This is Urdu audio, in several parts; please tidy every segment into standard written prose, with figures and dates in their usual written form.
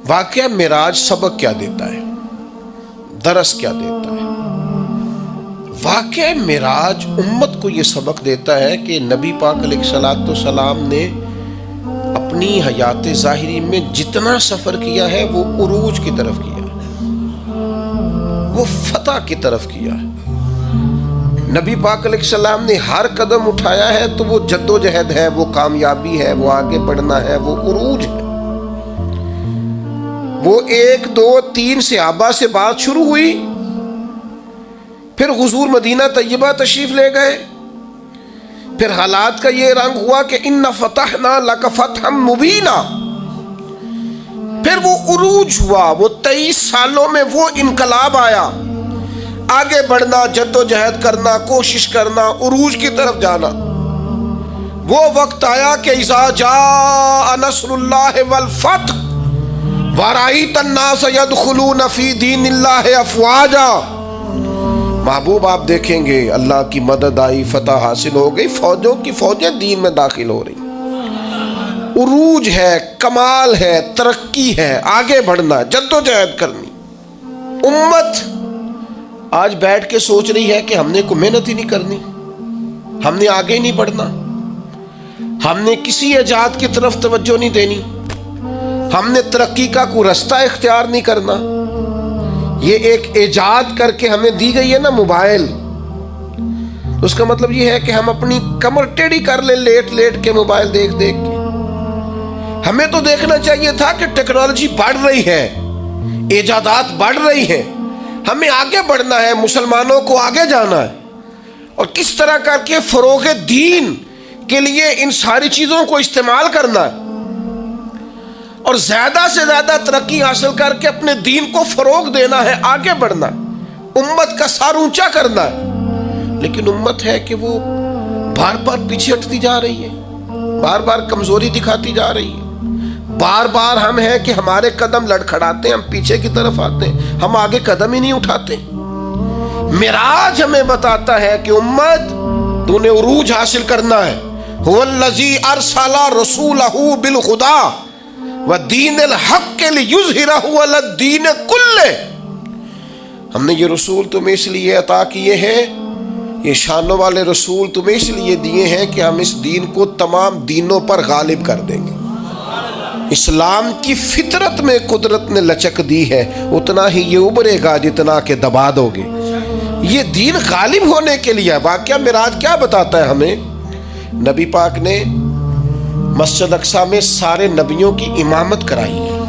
واقعہ معراج سبق کیا دیتا ہے، درس کیا دیتا ہے؟ واقعہ معراج امت کو یہ سبق دیتا ہے کہ نبی پاک علیہ الصلوۃ والسلام نے اپنی حیات ظاہری میں جتنا سفر کیا ہے وہ عروج کی طرف کیا ہے، وہ فتح کی طرف کیا ہے۔ نبی پاک علیہ السلام نے ہر قدم اٹھایا ہے تو وہ جد و جہد ہے، وہ کامیابی ہے، وہ آگے بڑھنا ہے، وہ عروج ہے۔ وہ 1 2 3 صحابہ سے بات شروع ہوئی، پھر حضور مدینہ طیبہ تشریف لے گئے، پھر حالات کا یہ رنگ ہوا کہ اِنَّ فَتَحْنَا لَكَ فَتْحًا مُبِينًا، پھر وہ عروج ہوا، وہ 23 سالوں میں وہ انقلاب آیا، آگے بڑھنا، جد و جہد کرنا، کوشش کرنا، عروج کی طرف جانا۔ وہ وقت آیا کہ اِذَا جَاءَ نَصْرُ اللَّهِ وَالْفَتْحُ وَرَأَيْتَ النَّاسَ يَدْخُلُونَ فِي دِينِ اللَّهِ أَفْوَاجًا، محبوب آپ دیکھیں گے اللہ کی مدد آئی، فتح حاصل ہو گئی، فوجوں کی فوجیں دین میں داخل ہو رہی، عروج ہے، کمال ہے، ترقی ہے، آگے بڑھنا، جد و جہد کرنی۔ امت آج بیٹھ کے سوچ رہی ہے کہ ہم نے کوئی محنت ہی نہیں کرنی، ہم نے آگے نہیں بڑھنا، ہم نے کسی ایجاد کی طرف توجہ نہیں دینی، ہم نے ترقی کا کوئی رستہ اختیار نہیں کرنا۔ یہ ایک ایجاد کر کے ہمیں دی گئی ہے نا موبائل، اس کا مطلب یہ ہے کہ ہم اپنی کمر ٹیڑھی کر لیں لیٹ لیٹ کے موبائل دیکھ دیکھ کے۔ ہمیں تو دیکھنا چاہیے تھا کہ ٹیکنالوجی بڑھ رہی ہے، ایجادات بڑھ رہی ہیں، ہمیں آگے بڑھنا ہے، مسلمانوں کو آگے جانا ہے، اور کس طرح کر کے فروغ دین کے لیے ان ساری چیزوں کو استعمال کرنا ہے، اور زیادہ سے زیادہ ترقی حاصل کر کے اپنے دین کو فروغ دینا ہے، آگے بڑھنا ہے، امت کا سر اونچا کرنا ہے۔ لیکن امت ہے کہ وہ بار بار پیچھے ہٹتی جا رہی ہے، بار بار کمزوری دکھاتی جا رہی ہے، بار بار ہم ہیں کہ ہمارے قدم لڑکھڑاتے ہیں، ہم پیچھے کی طرف آتے ہیں، ہم آگے قدم ہی نہیں اٹھاتے۔ معراج ہمیں بتاتا ہے کہ امت تو نے عروج حاصل کرنا ہے۔ هو الذی ارسل رسولہ بالہدی ودین الحق لیظہرہ علی الدین کلہ، ہم نے یہ رسول تمہیں اس لیے عطا کیے ہیں، یہ شانوں والے رسول تمہیں اس لیے دیے ہیں کہ ہم اس دین کو تمام دینوں پر غالب کر دیں گے۔ اسلام کی فطرت میں قدرت نے لچک دی ہے، اتنا ہی یہ ابھرے گا جتنا کہ دبا دو گے۔ یہ دین غالب ہونے کے لیے۔ واقعہ معراج کیا بتاتا ہے ہمیں؟ نبی پاک نے مسجد اقصیٰ میں سارے نبیوں کی امامت کرائی ہے۔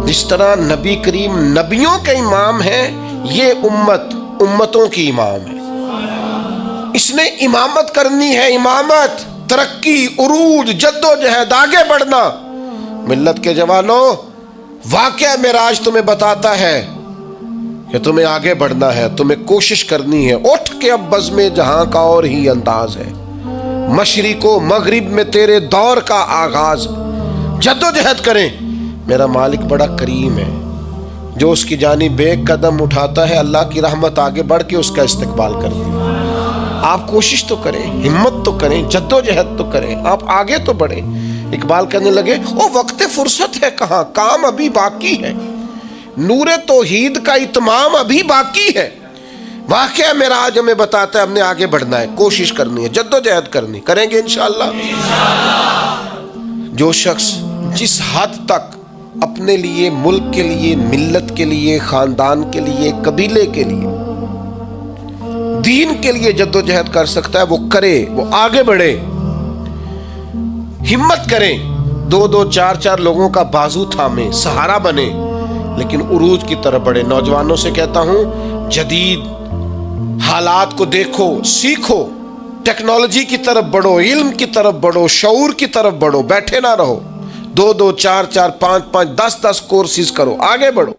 جس طرح نبی کریم نبیوں کے امام ہیں، یہ امت امتوں کی امام ہے۔ اس نے امامت کرنی ہے، امامت، ترقی، عروج، جد و جہد، آگے بڑھنا۔ ملت کے جوانوں، واقعہ معراج تمہیں بتاتا ہے کہ تمہیں آگے بڑھنا ہے، تمہیں کوشش کرنی ہے۔ اٹھ کے اب بزم جہاں کا اور ہی انداز ہے، مشرق و مغرب میں تیرے دور کا آغاز، جد و جہد کریں۔ میرا مالک بڑا کریم ہے، جو اس کی جانب ایک قدم اٹھاتا ہے، اللہ کی رحمت آگے بڑھ کے اس کا استقبال کرتی ہے۔ آپ کوشش تو کریں، ہمت تو کریں، جد و جہد تو کریں، آپ آگے تو بڑھیں۔ اقبال کہنے لگے، او وقت فرصت ہے کہاں، کام ابھی باقی ہے، نور توحید کا اتمام ابھی باقی ہے۔ واقعہ معراج ہمیں بتاتا ہے ہم نے آگے بڑھنا ہے، کوشش کرنی ہے، جد و جہد کرنی، کریں گے انشاءاللہ۔ جو شخص جس حد تک اپنے لیے، ملک کے لیے، ملت کے لیے، خاندان کے لیے، قبیلے کے لیے، دین کے لیے جد و جہد کر سکتا ہے، وہ کرے، وہ آگے بڑھے، ہمت کریں، 2 2 4 4 لوگوں کا بازو تھامیں، سہارا بنے، لیکن عروج کی طرف بڑھے۔ نوجوانوں سے کہتا ہوں، جدید حالات کو دیکھو، سیکھو، ٹیکنالوجی کی طرف بڑھو، علم کی طرف بڑھو، شعور کی طرف بڑھو، بیٹھے نہ رہو، 2 2 4 4 5 5 10 10 کورسز کرو، آگے بڑھو۔